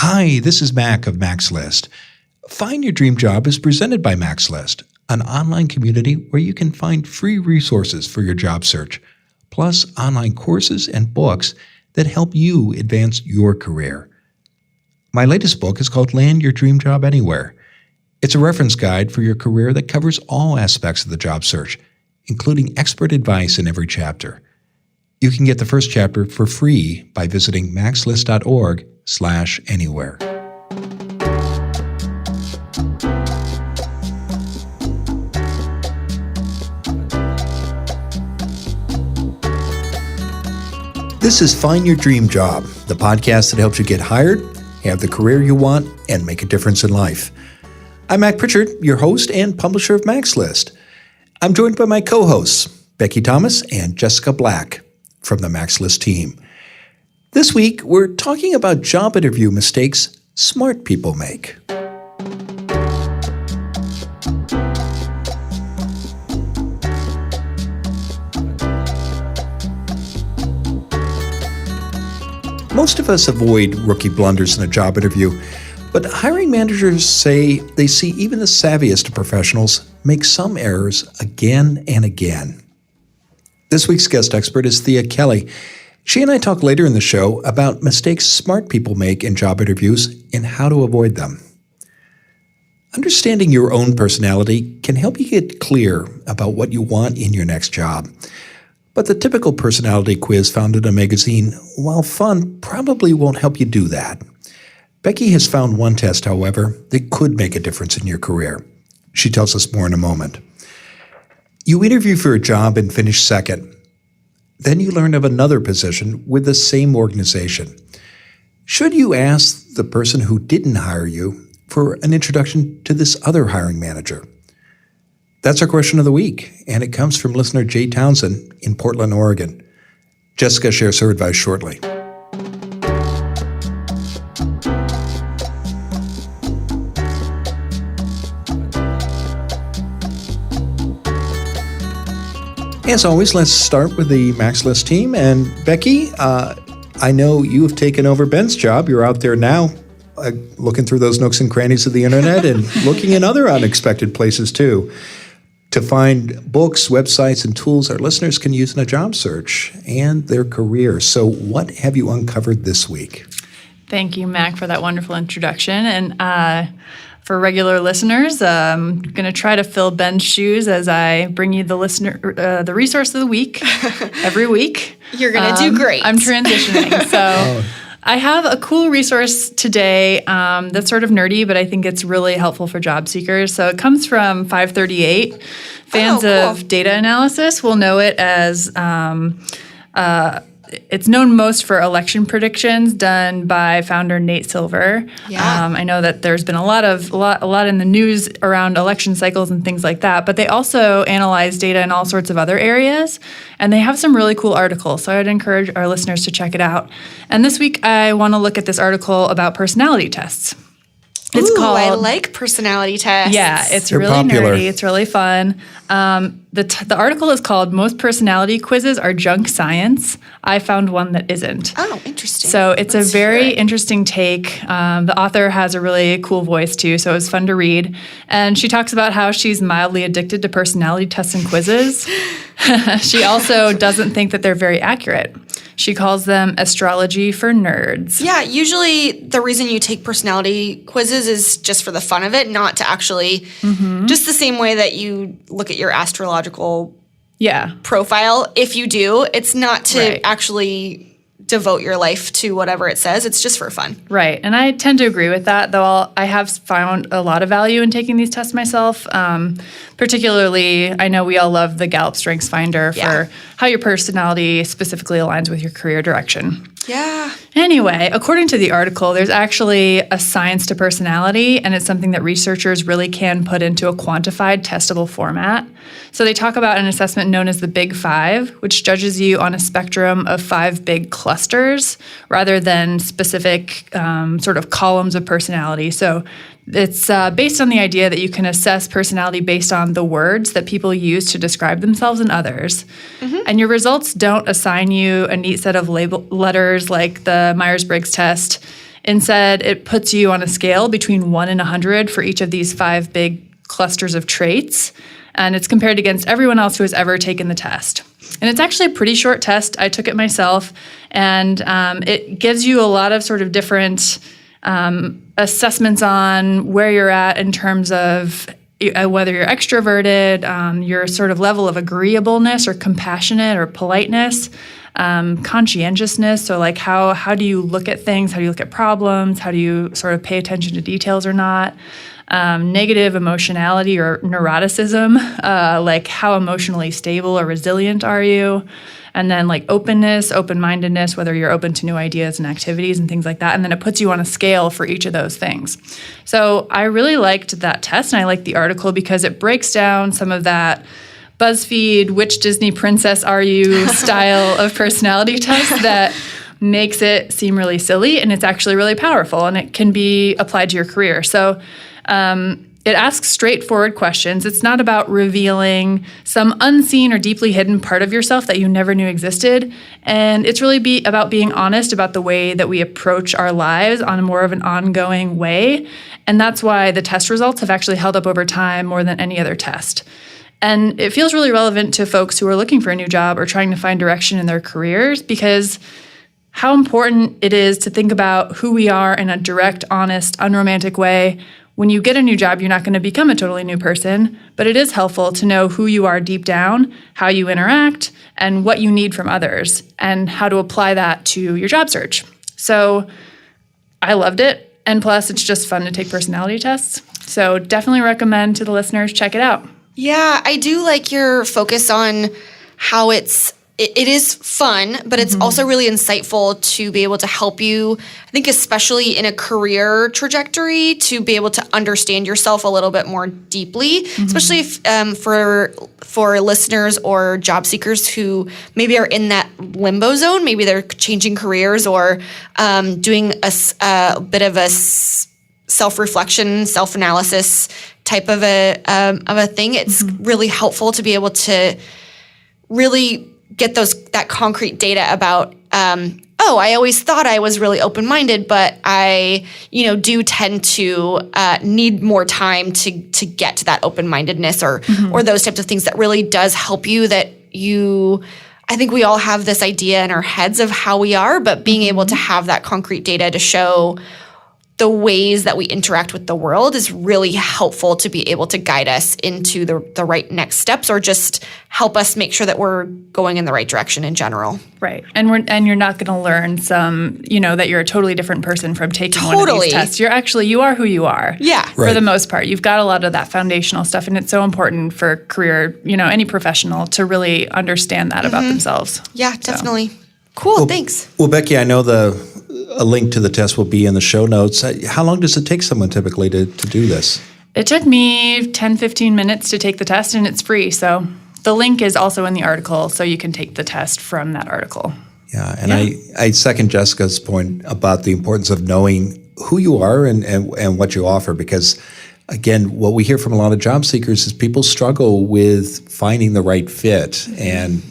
Hi, this is Mac of Mac's List. Find Your Dream Job is presented by Mac's List, an online community where you can find free resources for your job search, plus online courses and books that help you advance your career. My latest book is called Land Your Dream Job Anywhere. It's a reference guide for your career that covers all aspects of the job search, including expert advice in every chapter. You can get the first chapter for free by visiting maxlist.org/anywhere. This is Find Your Dream Job, the podcast that helps you get hired, have the career you want, and make a difference in life. I'm Mac Pritchard, your host and publisher of Mac's List. I'm joined by my co-hosts, Becky Thomas and Jessica Black, from the Mac's List team. This week, we're talking about job interview mistakes smart people make. Most of us avoid rookie blunders in a job interview, but hiring managers say they see even the savviest of professionals make some errors again and again. This week's guest expert is Thea Kelley. She and I talk later in the show about mistakes smart people make in job interviews and how to avoid them. Understanding your own personality can help you get clear about what you want in your next job. But the typical personality quiz found in a magazine, while fun, probably won't help you do that. Becky has found one test, however, that could make a difference in your career. She tells us more in a moment. You interview for a job and finish second. Then you learn of another position with the same organization. Should you ask the person who didn't hire you for an introduction to this other hiring manager? That's our question of the week, and it comes from listener Jay Townsend in Portland, Oregon. Jessica shares her advice shortly. As always, let's start with the Mac's List team. And Becky, I know you have taken over Ben's job. You're out there now looking through those nooks and crannies of the internet and looking in other unexpected places too to find books, websites, and tools our listeners can use in a job search and their career. So what have you uncovered this week? Thank you, Mac, for that wonderful introduction. And for regular listeners, I'm going to try to fill Ben's shoes as I bring you the resource of the week every week. You're going to do great. I'm transitioning. So I have a cool resource today that's sort of nerdy, but I think it's really helpful for job seekers. So it comes from 538. Fans of data analysis will know it as it's known most for election predictions done by founder Nate Silver. Yeah. I know that there's been a lot in the news around election cycles and things like that, but they also analyze data in all sorts of other areas, and they have some really cool articles. So I'd encourage our listeners to check it out. And this week I want to look at this article about personality tests. It's called, I like personality tests. Yeah, They're really popular. nerdy. It's really fun. The article is called "Most Personality Quizzes Are Junk Science. I Found One That Isn't." Oh, interesting. So it's a very interesting take. The author has a really cool voice too, so it was fun to read. And she talks about how she's mildly addicted to personality tests and quizzes. She also doesn't think that they're very accurate. She calls them astrology for nerds. Yeah, usually the reason you take personality quizzes is just for the fun of it, not to actually, just the same way that you look at your astrological profile. If you do, it's not to actually devote your life to whatever it says. It's just for fun. Right. And I tend to agree with that, though I have found a lot of value in taking these tests myself. Particularly, I know we all love the Gallup Strengths Finder for how your personality specifically aligns with your career direction. Yeah. Anyway, according to the article, there's actually a science to personality, and it's something that researchers really can put into a quantified, testable format. So they talk about an assessment known as the Big Five, which judges you on a spectrum of 5 big clusters rather than specific sort of columns of personality. So it's based on the idea that you can assess personality based on the words that people use to describe themselves and others. Mm-hmm. And your results don't assign you a neat set of letters like the Myers-Briggs test. Instead, it puts you on a scale between 1 and 100 for each of these 5 big clusters of traits. And it's compared against everyone else who has ever taken the test. And it's actually a pretty short test. I took it myself, and it gives you a lot of sort of different assessments on where you're at in terms of whether you're extroverted, your sort of level of agreeableness or compassionate or politeness, conscientiousness. So like how do you look at things? How do you look at problems? How do you sort of pay attention to details or not? Negative emotionality or neuroticism, like how emotionally stable or resilient are you? And then like openness, open-mindedness, whether you're open to new ideas and activities and things like that. And then it puts you on a scale for each of those things. So I really liked that test, and I liked the article because it breaks down some of that BuzzFeed, which Disney princess are you style of personality test that makes it seem really silly, and it's actually really powerful, and it can be applied to your career. So it asks straightforward questions. It's not about revealing some unseen or deeply hidden part of yourself that you never knew existed. And it's really about being honest about the way that we approach our lives on more of an ongoing way. And that's why the test results have actually held up over time more than any other test. And it feels really relevant to folks who are looking for a new job or trying to find direction in their careers, because how important it is to think about who we are in a direct, honest, unromantic way. When you get a new job, you're not going to become a totally new person, but it is helpful to know who you are deep down, how you interact, and what you need from others, and how to apply that to your job search. So I loved it, and plus it's just fun to take personality tests. So definitely recommend to the listeners, check it out. Yeah, I do like your focus on how it is fun, but it's also really insightful to be able to help you, I think especially in a career trajectory, to be able to understand yourself a little bit more deeply, especially if, for listeners or job seekers who maybe are in that limbo zone. Maybe they're changing careers or doing a bit of a self-reflection, self-analysis type of a thing. It's really helpful to be able to really get that concrete data about, I always thought I was really open-minded, but I, do tend to need more time to get to that open-mindedness or those types of things that really does help you, I think we all have this idea in our heads of how we are, but being able to have that concrete data to show the ways that we interact with the world is really helpful to be able to guide us into the right next steps, or just help us make sure that we're going in the right direction in general. Right. And you're not going to learn that you're a totally different person from taking one of these tests. You are who you are. Yeah. For the most part. You've got a lot of that foundational stuff, and it's so important for career, any professional to really understand that about themselves. Yeah, definitely. Cool. Thanks. Well, Becky, I know a link to the test will be in the show notes. How long does it take someone typically to do this? It took me 10, 15 minutes to take the test, and it's free. So the link is also in the article, so you can take the test from that article. Yeah, and I second Jessica's point about the importance of knowing who you are and what you offer, because, again, what we hear from a lot of job seekers is people struggle with finding the right fit. And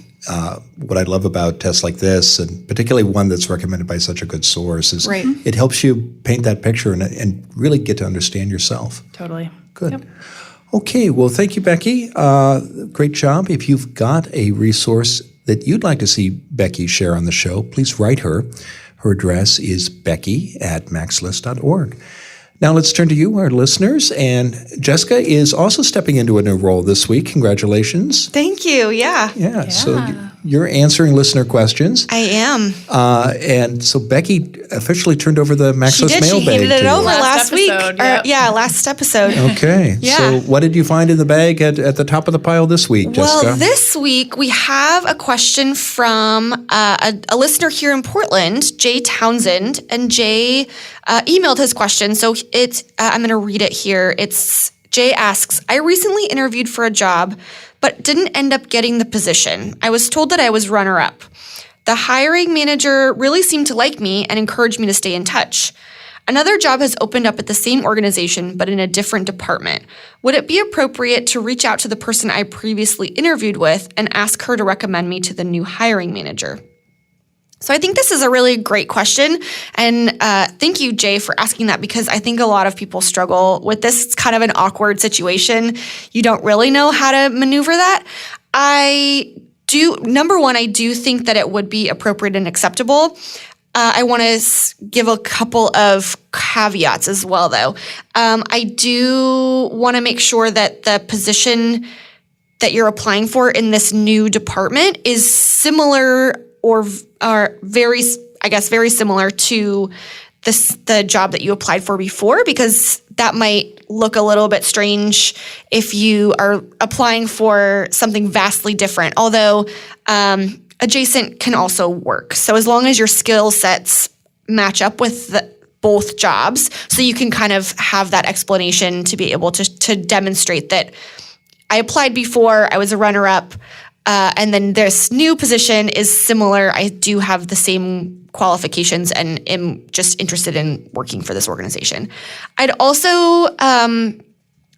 what I love about tests like this, and particularly one that's recommended by such a good source, is it helps you paint that picture and really get to understand yourself. Totally. Good. Yep. Okay, well, thank you, Becky. Great job. If you've got a resource that you'd like to see Becky share on the show, please write her. Her address is becky@maxlist.org. Now let's turn to you, our listeners. And Jessica is also stepping into a new role this week. Congratulations. Thank you. Yeah. So you're answering listener questions. I am. And so Becky officially turned over the Maxlist mailbag. She handed it over last last week. Yep. Last episode. Okay. Yeah. So what did you find in the bag at the top of the pile this week, Jessica? Well, this week we have a question from a listener here in Portland, Jay Townsend, and Jay emailed his question. So I'm going to read it here. Jay asks, I recently interviewed for a job, but didn't end up getting the position. I was told that I was runner-up. The hiring manager really seemed to like me and encouraged me to stay in touch. Another job has opened up at the same organization, but in a different department. Would it be appropriate to reach out to the person I previously interviewed with and ask her to recommend me to the new hiring manager? So I think this is a really great question. And thank you, Jay, for asking that, because I think a lot of people struggle with this. It's kind of an awkward situation. You don't really know how to maneuver that. Number one, I do think that it would be appropriate and acceptable. I want to give a couple of caveats as well, though. I do want to make sure that the position that you're applying for in this new department is similar or very similar to the job that you applied for before, because that might look a little bit strange if you are applying for something vastly different, although adjacent can also work. So as long as your skill sets match up with both jobs, so you can kind of have that explanation to be able to demonstrate that I applied before, I was a runner-up, and then this new position is similar. I do have the same qualifications and am just interested in working for this organization. I'd also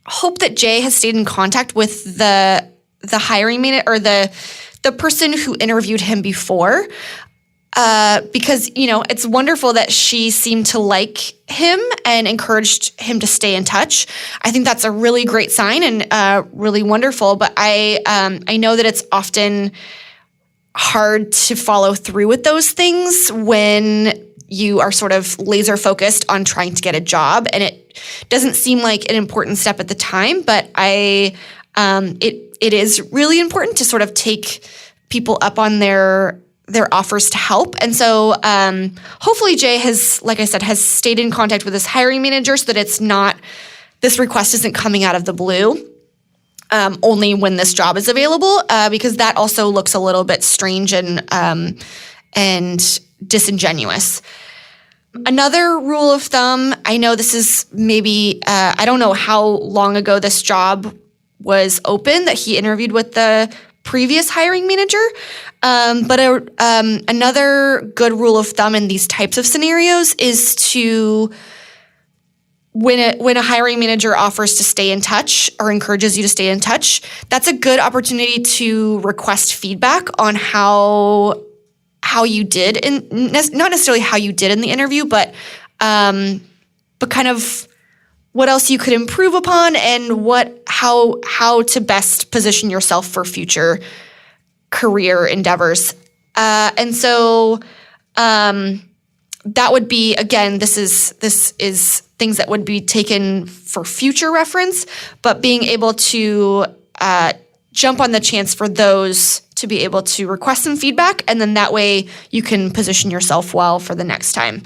hope that Jay has stayed in contact with the hiring manager or the person who interviewed him before, because, it's wonderful that she seemed to like him and encouraged him to stay in touch. I think that's a really great sign and really wonderful. But I know that it's often hard to follow through with those things when you are sort of laser focused on trying to get a job, and it doesn't seem like an important step at the time. But it is really important to sort of take people up on their offers to help. And so hopefully Jay has, like I said, has stayed in contact with his hiring manager so that this request isn't coming out of the blue only when this job is available, because that also looks a little bit strange and disingenuous. Another rule of thumb, I know this is maybe, I don't know how long ago this job was open that he interviewed with the previous hiring manager. But another good rule of thumb in these types of scenarios is to, when a hiring manager offers to stay in touch or encourages you to stay in touch, that's a good opportunity to request feedback on how you did, not necessarily how you did in the interview, but kind of what else you could improve upon and how to best position yourself for future career endeavors. And so that would be, again, this is things that would be taken for future reference, but being able to jump on the chance for those to be able to request some feedback, and then that way you can position yourself well for the next time.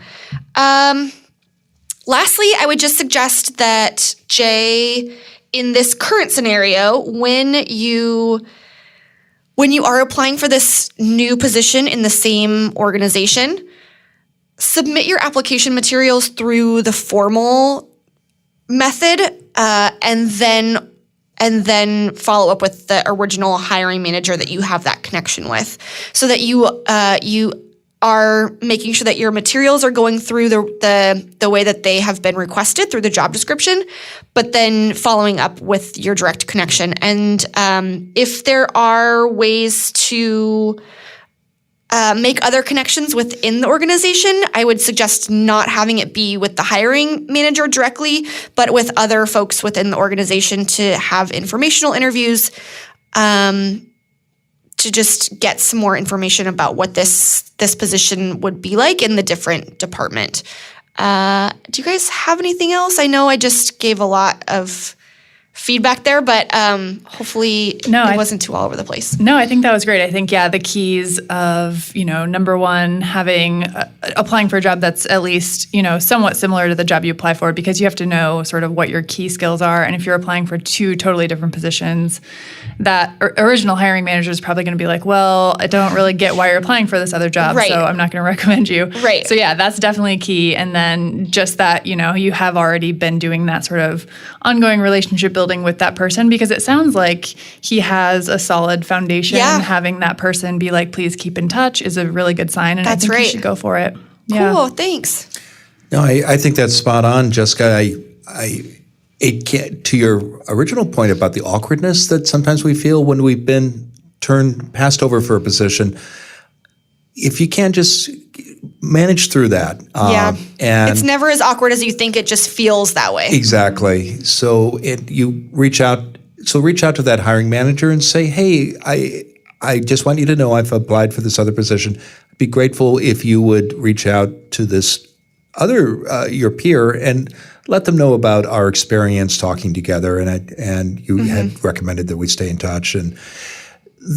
Lastly, I would just suggest that, Jay, in this current scenario, when you are applying for this new position in the same organization, submit your application materials through the formal method, and then follow up with the original hiring manager that you have that connection with, so that you are making sure that your materials are going through the way that they have been requested through the job description, but then following up with your direct connection. And if there are ways to make other connections within the organization, I would suggest not having it be with the hiring manager directly, but with other folks within the organization to have informational interviews, to just get some more information about what this position would be like in the different department. Do you guys have anything else? I know I just gave a lot of feedback there, but hopefully it wasn't too all over the place. No, I think that was great. I think, the keys of, number one, applying for a job that's at least, somewhat similar to the job you apply for, because you have to know sort of what your key skills are. And if you're applying for two totally different positions, that original hiring manager is probably going to be like, well, I don't really get why you're applying for this other job, right, so I'm not going to recommend you. Right. So that's definitely key. And then just that, you have already been doing that sort of ongoing relationship building with that person, because it sounds like he has a solid foundation. Yeah. Having that person be like, please keep in touch, is a really good sign. And that's I think right. You should go for it. Cool. Thanks. No, I think that's spot on, Jessica. To your original point about the awkwardness that sometimes we feel when we've been passed over for a position, if you can just manage through that. And it's never as awkward as you think. It just feels that way. Exactly. So you reach out to that hiring manager and say, hey, I just want you to know I've applied for this other position. I'd be grateful if you would reach out to this other, your peer, and let them know about our experience talking together. And you had recommended that we stay in touch. And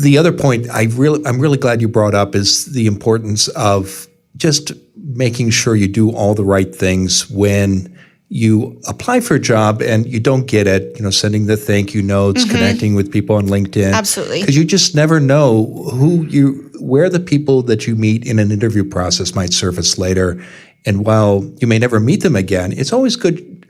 the other point I'm really glad you brought up is the importance of just making sure you do all the right things when you apply for a job and you don't get it, sending the thank you notes, connecting with people on LinkedIn. Absolutely. Because you just never know where the people that you meet in an interview process might surface later. And while you may never meet them again, it's always good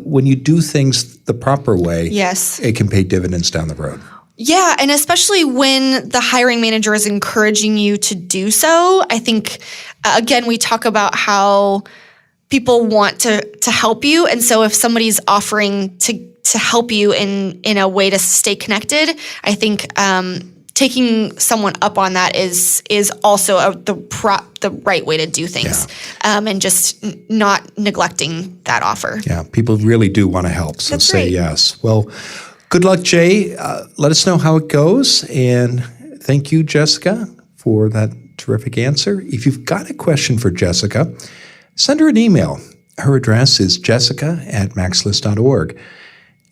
when you do things the proper way. Yes. It can pay dividends down the road. Yeah, and especially when the hiring manager is encouraging you to do so. I think, again, we talk about how people want to help you. And so if somebody's offering to help you in a way to stay connected, I think taking someone up on that is also the right way to do things, and just not neglecting that offer. Yeah, people really do want to help, so That's say right. yes. Well, good luck, Jay. Let us know how it goes. And thank you, Jessica, for that terrific answer. If you've got a question for Jessica, send her an email. Her address is jessica@maxlist.org.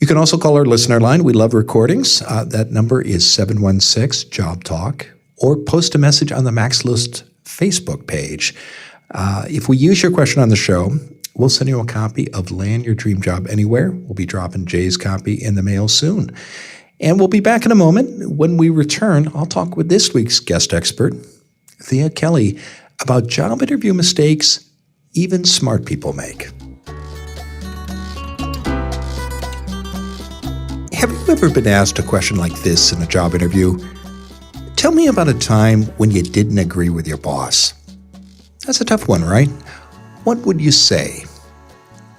You can also call our listener line. We love recordings. That number is 716-JOB-TALK, or post a message on the Max List Facebook page. If we use your question on the show, we'll send you a copy of Land Your Dream Job Anywhere. We'll be dropping Jay's copy in the mail soon. And we'll be back in a moment. When we return, I'll talk with this week's guest expert, Thea Kelley, about job interview mistakes even smart people make. Have you ever been asked a question like this in a job interview? Tell me about a time when you didn't agree with your boss. That's a tough one, right? What would you say?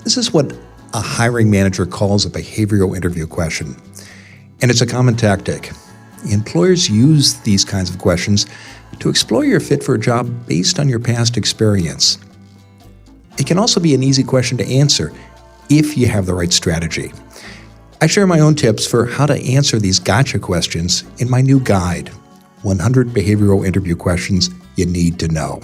This is what a hiring manager calls a behavioral interview question. And it's a common tactic. Employers use these kinds of questions to explore your fit for a job based on your past experience. It can also be an easy question to answer if you have the right strategy. I share my own tips for how to answer these gotcha questions in my new guide, 100 Behavioral Interview Questions You Need to Know.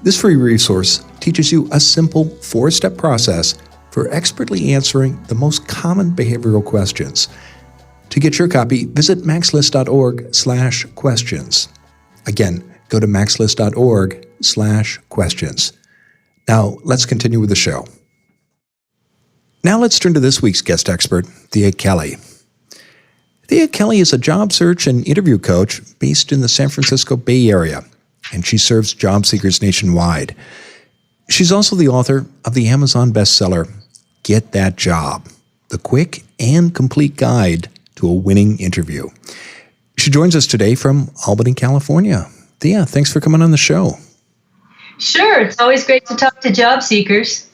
This free resource teaches you a simple 4-step process for expertly answering the most common behavioral questions. To get your copy, visit maxlist.org/questions. Again, go to maxlist.org/questions. Now, let's continue with the show. Now let's turn to this week's guest expert, Thea Kelley. Thea Kelley is a job search and interview coach based in the San Francisco Bay Area, and she serves job seekers nationwide. She's also the author of the Amazon bestseller, Get That Job, the quick and complete guide to a winning interview. She joins us today from Albany, California. Thea, thanks for coming on the show. Sure. It's always great to talk to job seekers.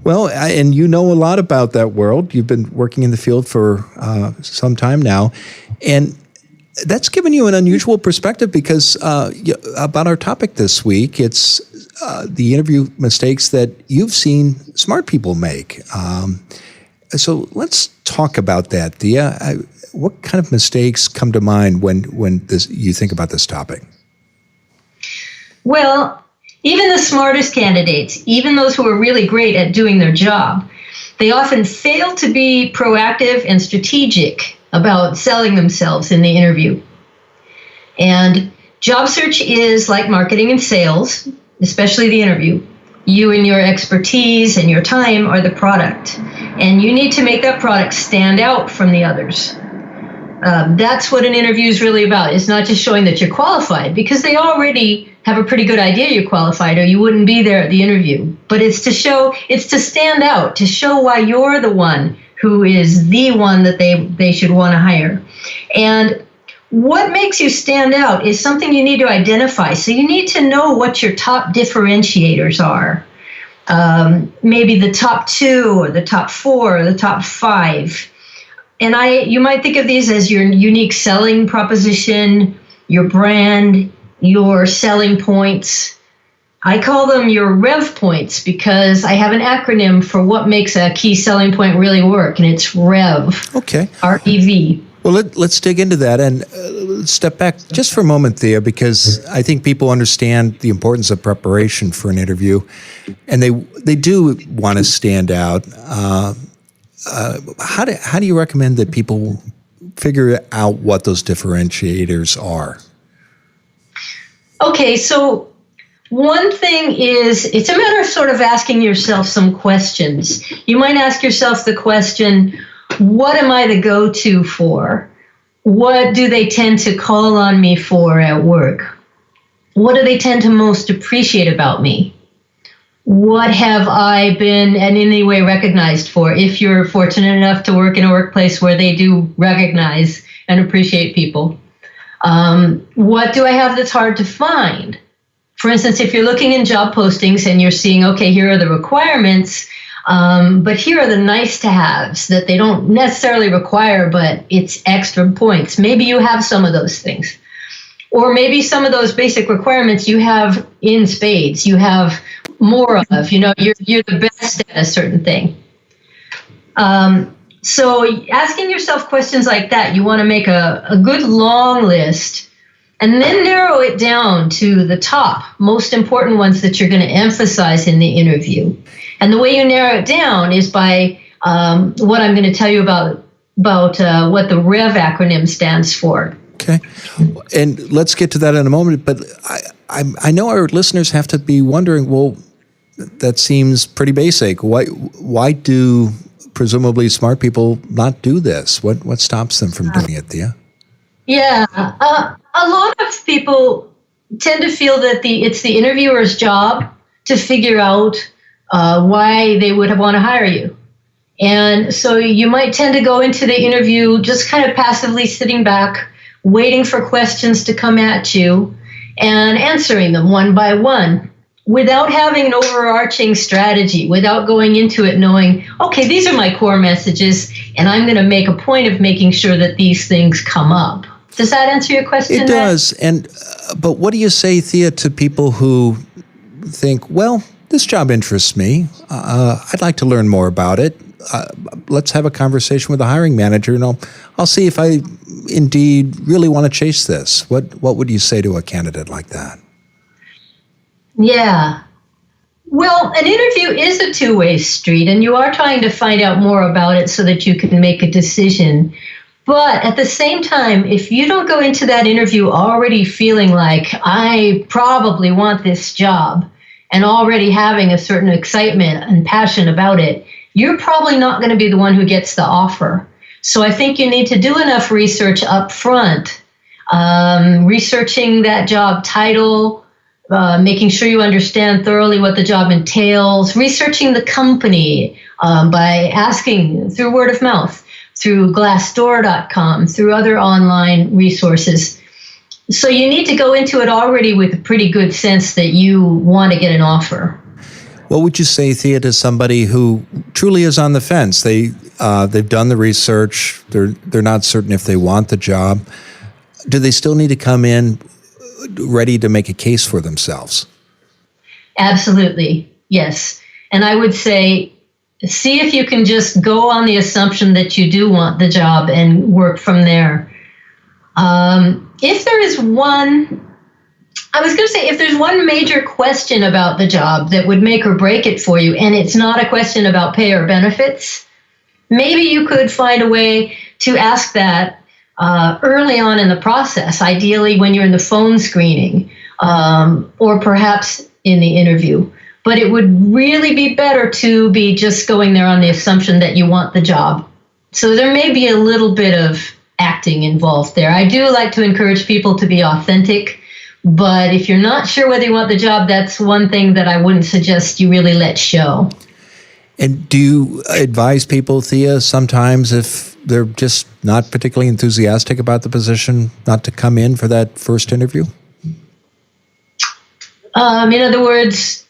Well, and you know a lot about that world. You've been working in the field for some time now. And that's given you an unusual perspective because about our topic this week, it's the interview mistakes that you've seen smart people make. So let's talk about that, Thea. What kind of mistakes come to mind when you think about this topic? Well, even the smartest candidates, even those who are really great at doing their job, they often fail to be proactive and strategic about selling themselves in the interview. And job search is like marketing and sales, especially the interview. You and your expertise and your time are the product, and you need to make that product stand out from the others. That's what an interview is really about. It's not just showing that you're qualified, because they already have a pretty good idea you're qualified or you wouldn't be there at the interview. But it's to stand out, to show why you're the one who is the one that they should want to hire. And what makes you stand out is something you need to identify. So you need to know what your top differentiators are. Maybe the top 2 or the top 4 or the top 5. And you might think of these as your unique selling proposition, your brand, your selling points. I call them your rev points because I have an acronym for what makes a key selling point really work, and it's REV. Okay. REV. Well, let's dig into that and step back just for a moment, Thea, because I think people understand the importance of preparation for an interview, and they do want to stand out. How do you recommend that people figure out what those differentiators are? Okay, so one thing is, it's a matter of sort of asking yourself some questions. You might ask yourself the question, what am I the go-to for? What do they tend to call on me for at work? What do they tend to most appreciate about me? What have I been in any way recognized for? If you're fortunate enough to work in a workplace where they do recognize and appreciate people. What do I have that's hard to find? For instance, if you're looking in job postings and you're seeing, okay, here are the requirements, but here are the nice to haves that they don't necessarily require, but it's extra points. Maybe you have some of those things. Or maybe some of those basic requirements you have in spades, you have more of, you're the best at a certain thing. So asking yourself questions like that, you want to make a good long list and then narrow it down to the top most important ones that you're going to emphasize in the interview. And the way you narrow it down is by what I'm going to tell you about what the REV acronym stands for. Okay. And let's get to that in a moment. But I know our listeners have to be wondering, well, that seems pretty basic. Why do presumably smart people not do this? What stops them from doing it, Thea? Yeah. A lot of people tend to feel that it's the interviewer's job to figure out why they would want to hire you. And so you might tend to go into the interview just kind of passively sitting back, waiting for questions to come at you and answering them one by one without having an overarching strategy, without going into it knowing, okay, these are my core messages, and I'm going to make a point of making sure that these things come up. Does that answer your question? It does. But what do you say, Thea, to people who think, well, this job interests me. I'd like to learn more about it. Let's have a conversation with the hiring manager, and I'll see if I indeed really want to chase this. What would you say to a candidate like that? Yeah. Well, an interview is a two-way street, and you are trying to find out more about it so that you can make a decision. But at the same time, if you don't go into that interview already feeling like, I probably want this job, and already having a certain excitement and passion about it, you're probably not going to be the one who gets the offer. So I think you need to do enough research up front, researching that job title, making sure you understand thoroughly what the job entails, researching the company by asking through word of mouth, through Glassdoor.com, through other online resources. So you need to go into it already with a pretty good sense that you want to get an offer. What would you say, Thea, to somebody who truly is on the fence? They've done the research. They're not certain if they want the job. Do they still need to come in ready to make a case for themselves? Absolutely, yes. And I would say, see if you can just go on the assumption that you do want the job and work from there. If there's one major question about the job that would make or break it for you, and it's not a question about pay or benefits, maybe you could find a way to ask that early on in the process, ideally when you're in the phone screening, or perhaps in the interview. But it would really be better to be just going there on the assumption that you want the job. So there may be a little bit of acting involved there. I do like to encourage people to be authentic, but if you're not sure whether you want the job, that's one thing that I wouldn't suggest you really let show. And do you advise people, Thea, sometimes if they're just not particularly enthusiastic about the position, not to come in for that first interview? In other words,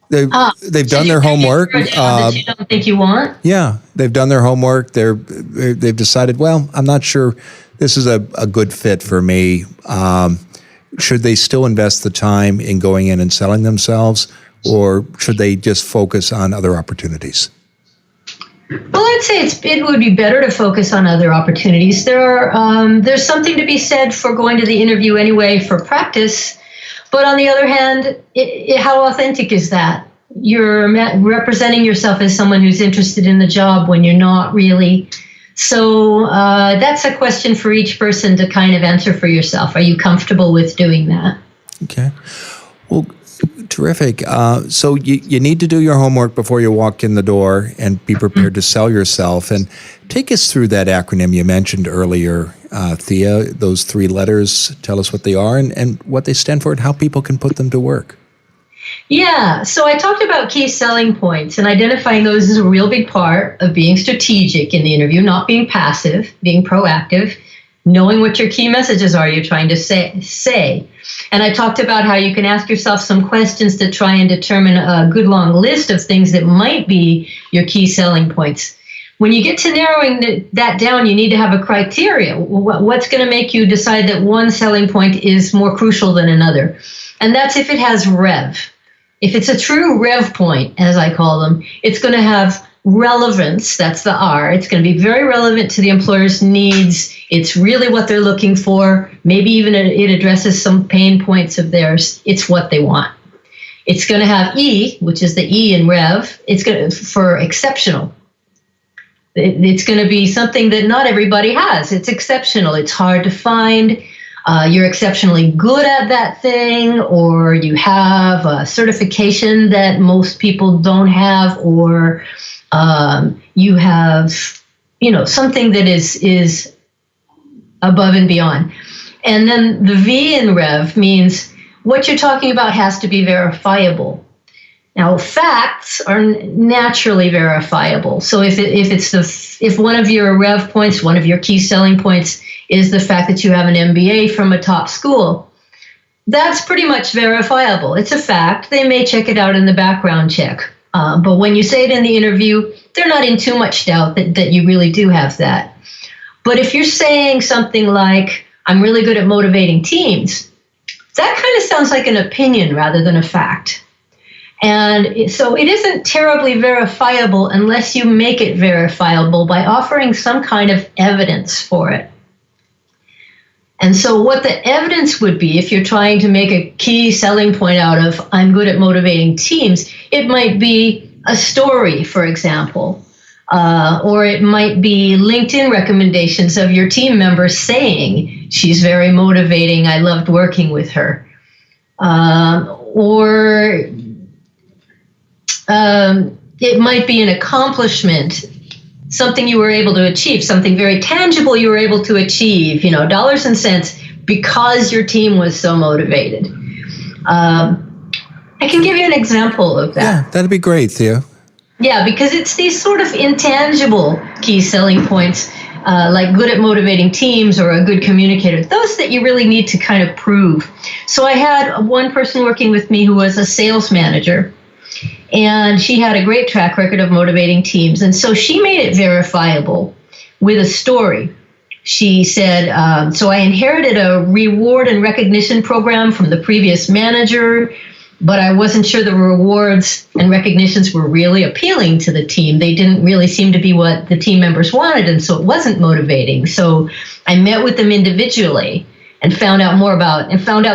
they've done their homework. That you don't think you want? Yeah, they've done their homework. They've decided, well, I'm not sure this is a good fit for me. Should they still invest the time in going in and selling themselves, or should they just focus on other opportunities? Well, I'd say it would be better to focus on other opportunities. There's something to be said for going to the interview anyway for practice, but on the other hand, how authentic is that? You're representing yourself as someone who's interested in the job when you're not really. So that's a question for each person to kind of answer for yourself. Are you comfortable with doing that? Okay. Well, terrific. So you need to do your homework before you walk in the door and be prepared to sell yourself. And take us through that acronym you mentioned earlier, Thea. Those 3 letters, tell us what they are and what they stand for and how people can put them to work. Yeah, so I talked about key selling points, and identifying those is a real big part of being strategic in the interview, not being passive, being proactive, knowing what your key messages are you're trying to say. And I talked about how you can ask yourself some questions to try and determine a good long list of things that might be your key selling points. When you get to narrowing that down, you need to have a criteria. What's going to make you decide that one selling point is more crucial than another? And that's if it has rev. If it's a true rev point, as I call them, it's going to have relevance. That's the R. It's going to be very relevant to the employer's needs. It's really what they're looking for. Maybe even it addresses some pain points of theirs. It's what they want. It's going to have E, which is the E in rev. It's going to, for exceptional. It's going to be something that not everybody has. It's exceptional. It's hard to find. You're exceptionally good at that thing, or you have a certification that most people don't have, or you have, something that is above and beyond. And then the V in rev means what you're talking about has to be verifiable. Now, facts are naturally verifiable. So if one of your rev points, one of your key selling points is the fact that you have an MBA from a top school, that's pretty much verifiable. It's a fact. They may check it out in the background check. But when you say it in the interview, they're not in too much doubt that you really do have that. But if you're saying something like, I'm really good at motivating teams, that kind of sounds like an opinion rather than a fact. And so it isn't terribly verifiable unless you make it verifiable by offering some kind of evidence for it. And so what the evidence would be, if you're trying to make a key selling point out of, I'm good at motivating teams, it might be a story, for example, or it might be LinkedIn recommendations of your team members saying, she's very motivating, I loved working with her. Or it might be an accomplishment, something you were able to achieve, something very tangible you were able to achieve, dollars and cents, because your team was so motivated. I can give you an example of that. Yeah, that'd be great, Thea. Yeah, because it's these sort of intangible key selling points, like good at motivating teams or a good communicator, those that you really need to kind of prove. So I had one person working with me who was a sales manager, and she had a great track record of motivating teams. And so she made it verifiable with a story. She said, so I inherited a reward and recognition program from the previous manager, but I wasn't sure the rewards and recognitions were really appealing to the team. They didn't really seem to be what the team members wanted, and so it wasn't motivating. So I met with them individually and found out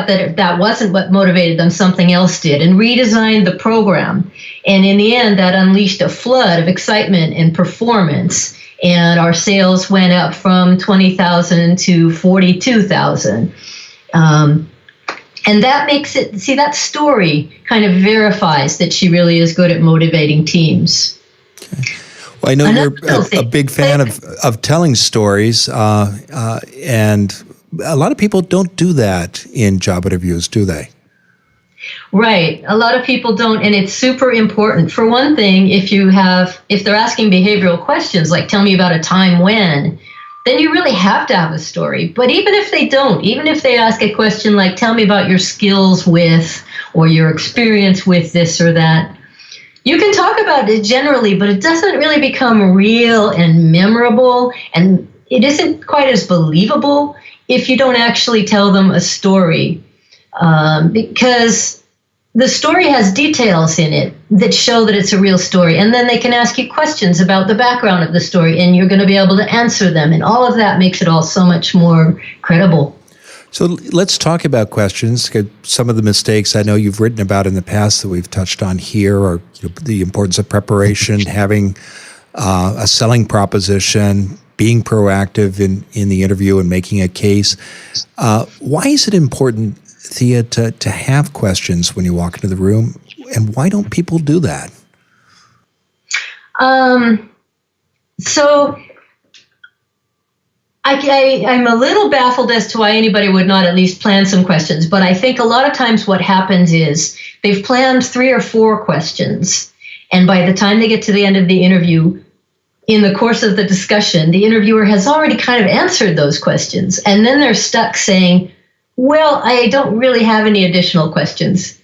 that wasn't what motivated them, something else did, and redesigned the program. And in the end, that unleashed a flood of excitement and performance. And our sales went up from 20,000 to 42,000. And that makes it, that story kind of verifies that she really is good at motivating teams. Okay. Well, I know you're a big fan of telling stories, and a lot of people don't do that in job interviews, do they? Right. A lot of people don't, and it's super important. For one thing, if they're asking behavioral questions, like tell me about a time when, then you really have to have a story. But even if they don't, even if they ask a question like tell me about your skills with, or your experience with this or that, you can talk about it generally, but it doesn't really become real and memorable, and it isn't quite as believable if you don't actually tell them a story. because the story has details in it that show that it's a real story. And then they can ask you questions about the background of the story, and you're going to be able to answer them. And all of that makes it all so much more credible. So let's talk about questions. Some of the mistakes I know you've written about in the past that we've touched on here are the importance of preparation, having a selling proposition, being proactive in the interview and making a case. Why is it important, Thea, to have questions when you walk into the room, and why don't people do that? So I'm a little baffled as to why anybody would not at least plan some questions, but I think a lot of times what happens is they've planned 3 or 4 questions, and by the time they get to the end of the interview, in the course of the discussion, the interviewer has already kind of answered those questions, and then they're stuck saying, well, I don't really have any additional questions,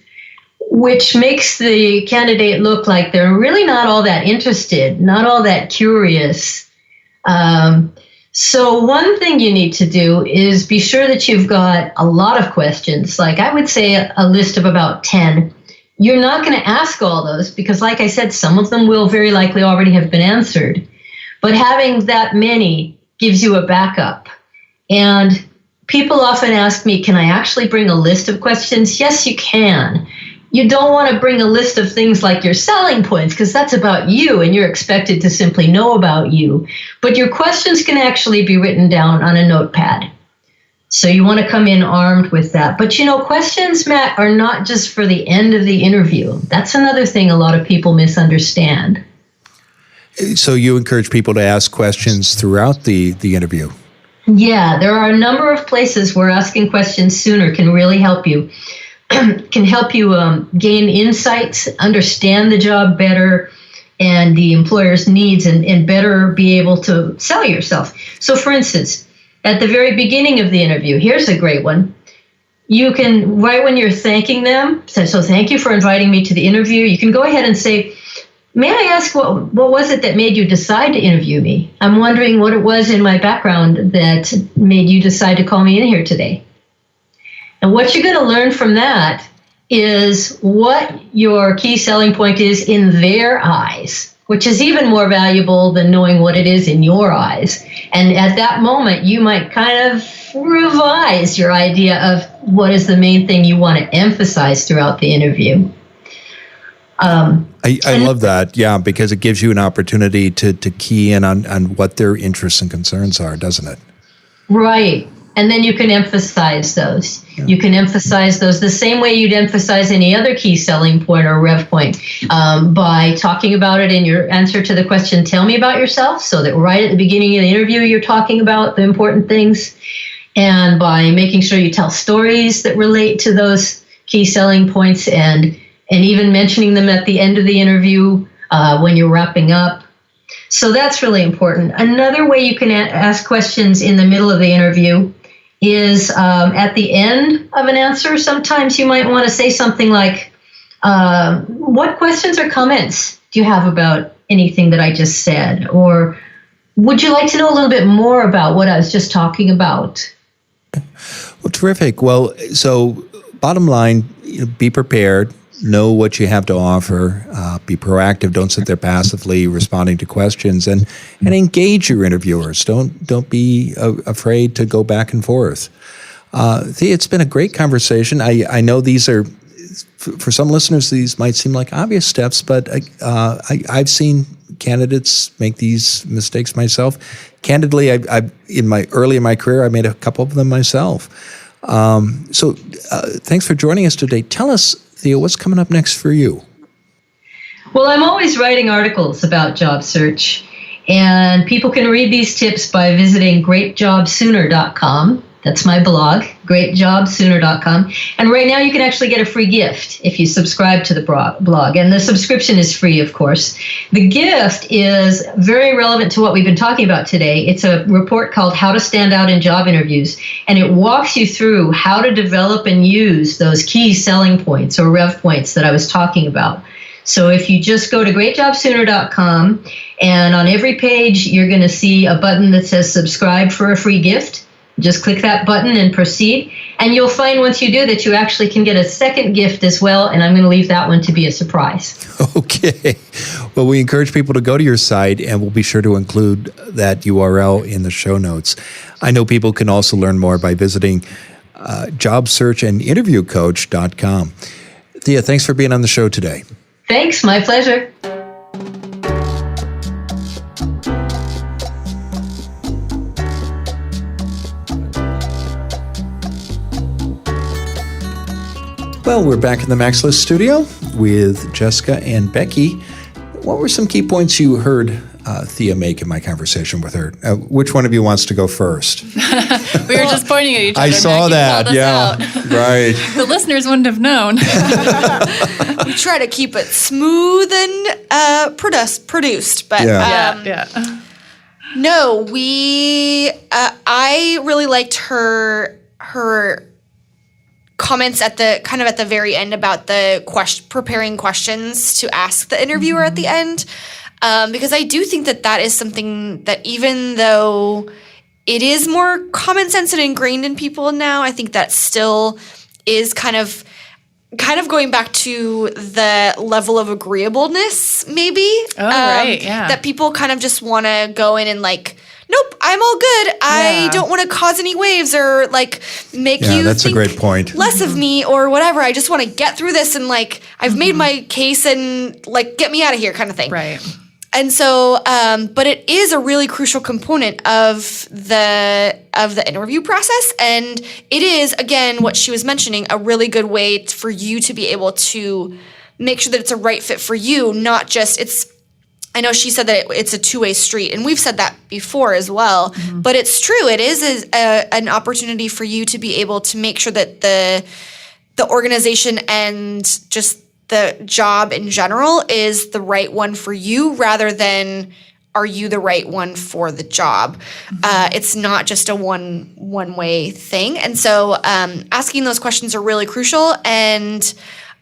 which makes the candidate look like they're really not all that interested, not all that curious. So one thing you need to do is be sure that you've got a lot of questions, like I would say a list of about 10. You're not going to ask all those because, like I said, some of them will very likely already have been answered. But having that many gives you a backup. And people often ask me, can I actually bring a list of questions? Yes, you can. You don't want to bring a list of things like your selling points because that's about you and you're expected to simply know about you. But your questions can actually be written down on a notepad. So you want to come in armed with that. But questions, Matt, are not just for the end of the interview. That's another thing a lot of people misunderstand. So you encourage people to ask questions throughout the interview? Yeah, there are a number of places where asking questions sooner can really help you. Can help you gain insights, understand the job better and the employer's needs, and better be able to sell yourself. So, for instance, at the very beginning of the interview, here's a great one. You can, right when you're thanking them, so thank you for inviting me to the interview, you can go ahead and say, may I ask what was it that made you decide to interview me? I'm wondering what it was in my background that made you decide to call me in here today. And what you're going to learn from that is what your key selling point is in their eyes, which is even more valuable than knowing what it is in your eyes. And at that moment, you might kind of revise your idea of what is the main thing you want to emphasize throughout the interview. I love that, yeah, because it gives you an opportunity to key in on what their interests and concerns are, doesn't it? Right. And then you can emphasize those. Yeah. You can emphasize those the same way you'd emphasize any other key selling point or rev point, by talking about it in your answer to the question, tell me about yourself, so that right at the beginning of the interview, you're talking about the important things, and by making sure you tell stories that relate to those key selling points, and even mentioning them at the end of the interview when you're wrapping up. So that's really important. Another way you can ask questions in the middle of the interview is at the end of an answer. Sometimes you might want to say something like, what questions or comments do you have about anything that I just said? Or would you like to know a little bit more about what I was just talking about? Well, terrific. Well, so bottom line, be prepared. Know what you have to offer. Be proactive. Don't sit there passively responding to questions, and engage your interviewers. Don't be afraid to go back and forth. Thea, it's been a great conversation. I know these are, for some listeners, these might seem like obvious steps, but I've seen candidates make these mistakes myself. Candidly, I've in my career, I made a couple of them myself. So thanks for joining us today. Tell us, Thea, what's coming up next for you? Well, I'm always writing articles about job search, and people can read these tips by visiting greatjobsooner.com. That's my blog, greatjobsooner.com. And right now you can actually get a free gift if you subscribe to the blog. And the subscription is free, of course. The gift is very relevant to what we've been talking about today. It's a report called How to Stand Out in Job Interviews. And it walks you through how to develop and use those key selling points or rev points that I was talking about. So if you just go to greatjobsooner.com, and on every page you're going to see a button that says subscribe for a free gift. Just click that button and proceed. And you'll find once you do that, you actually can get a second gift as well. And I'm going to leave that one to be a surprise. Okay. Well, we encourage people to go to your site, and we'll be sure to include that URL in the show notes. I know people can also learn more by visiting jobsearchandinterviewcoach.com. Thea, thanks for being on the show today. Thanks. My pleasure. Well, we're back in the MaxList studio with Jessica and Becky. What were some key points you heard Thea make in my conversation with her? Which one of you wants to go first? We were just pointing at each other. I saw that, yeah. Right. The listeners wouldn't have known. We try to keep it smooth and produced, but no, I really liked her comments at the very end about the preparing questions to ask the interviewer at the end, because I do think that is something that, even though it is more common sense and ingrained in people now, I think that still is kind of going back to the level of agreeableness, maybe. Oh, right, yeah. That people kind of just want to go in and like, nope, I'm all good. I don't want to cause any waves or like make you that's think a great point. less of me or whatever. I just want to get through this and like I've made my case and like get me out of here kind of thing. Right. And so, but it is a really crucial component of the interview process, and it is, again, what she was mentioning, a really good way for you to be able to make sure that it's a right fit for you, not just I know she said that it's a two-way street, and we've said that before as well, but it's true. It is an opportunity for you to be able to make sure that the organization and just the job in general is the right one for you, rather than are you the right one for the job. It's not just a one-way thing. And so asking those questions are really crucial. And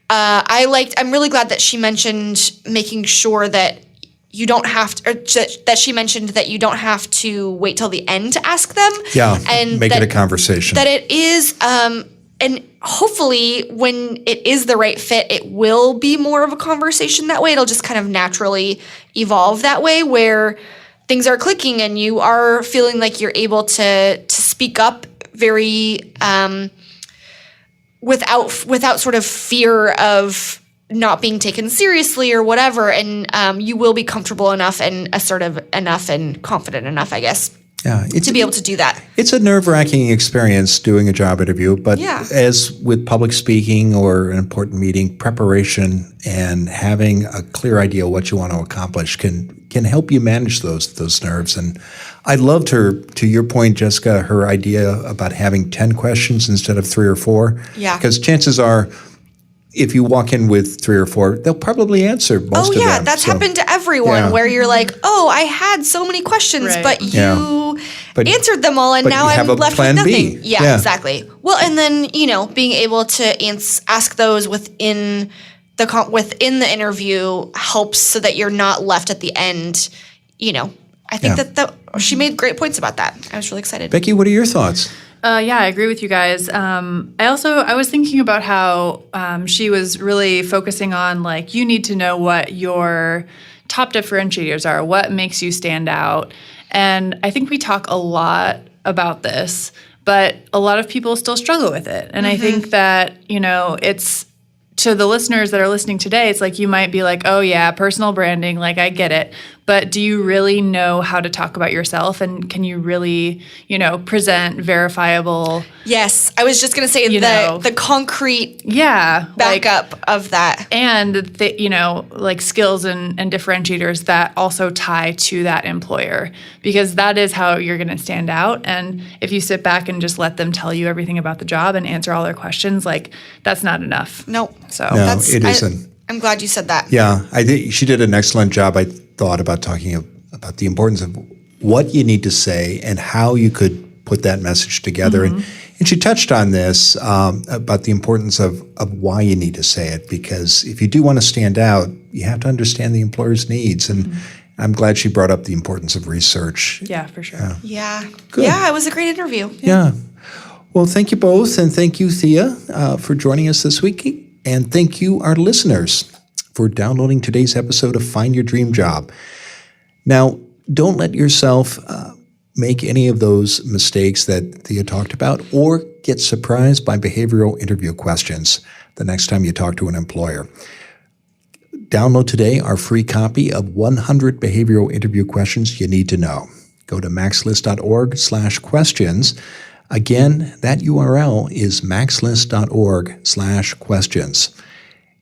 I'm really glad that she mentioned making sure that you don't have to, or that she mentioned that you don't have to wait till the end to ask them. Yeah, and make it a conversation. That it is, and hopefully when it is the right fit, it will be more of a conversation that way. It'll just kind of naturally evolve that way, where things are clicking and you are feeling like you're able to speak up very without sort of fear of not being taken seriously or whatever, and you will be comfortable enough and assertive enough and confident enough, I guess, to be able to do that. It's a nerve-wracking experience doing a job interview, but as with public speaking or an important meeting, preparation and having a clear idea what you want to accomplish can help you manage those nerves. And I loved her, to your point, Jessica, her idea about having 10 questions instead of 3 or 4. Yeah. Because chances are, if you walk in with 3 or 4, they'll probably answer most of them. Oh, yeah, that's happened to everyone, where you're like, oh, I had so many questions, but you answered them all, and now I'm left with nothing. Yeah, exactly. Well, and then, being able to ask those within the interview helps so that you're not left at the end, I think that she made great points about that. I was really excited. Becky, what are your thoughts? I agree with you guys. I was thinking about how she was really focusing on, like, you need to know what your top differentiators are, what makes you stand out. And I think we talk a lot about this, but a lot of people still struggle with it. And I think that, it's, to the listeners that are listening today, it's like you might be like, oh yeah, personal branding, like I get it. But do you really know how to talk about yourself? And can you really, present verifiable? Yes. I was just going to say the concrete backup of that. And, like skills and differentiators that also tie to that employer, because that is how you're going to stand out. And if you sit back and just let them tell you everything about the job and answer all their questions, like that's not enough. Nope. So it isn't. I'm glad you said that. Yeah, I think she did an excellent job, I thought, about talking about the importance of what you need to say and how you could put that message together. And she touched on this, about the importance of why you need to say it, because if you do want to stand out, you have to understand the employer's needs. And I'm glad she brought up the importance of research. Yeah, for sure. Yeah. Good. Yeah, it was a great interview. Yeah. Well, thank you both, and thank you, Thea, for joining us this week. And thank you, our listeners, for downloading today's episode of Find Your Dream Job. Now, don't let yourself make any of those mistakes that Thea talked about, or get surprised by behavioral interview questions the next time you talk to an employer. Download today our free copy of 100 behavioral interview questions you need to know. Go to maxlist.org/questions. Again, that URL is maxlist.org/questions.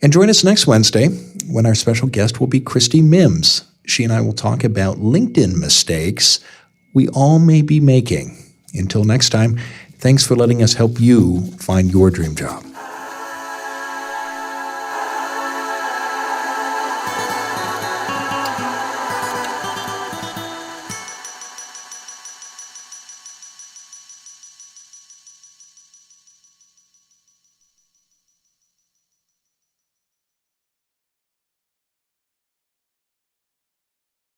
And join us next Wednesday when our special guest will be Christy Mims. She and I will talk about LinkedIn mistakes we all may be making. Until next time, thanks for letting us help you find your dream job.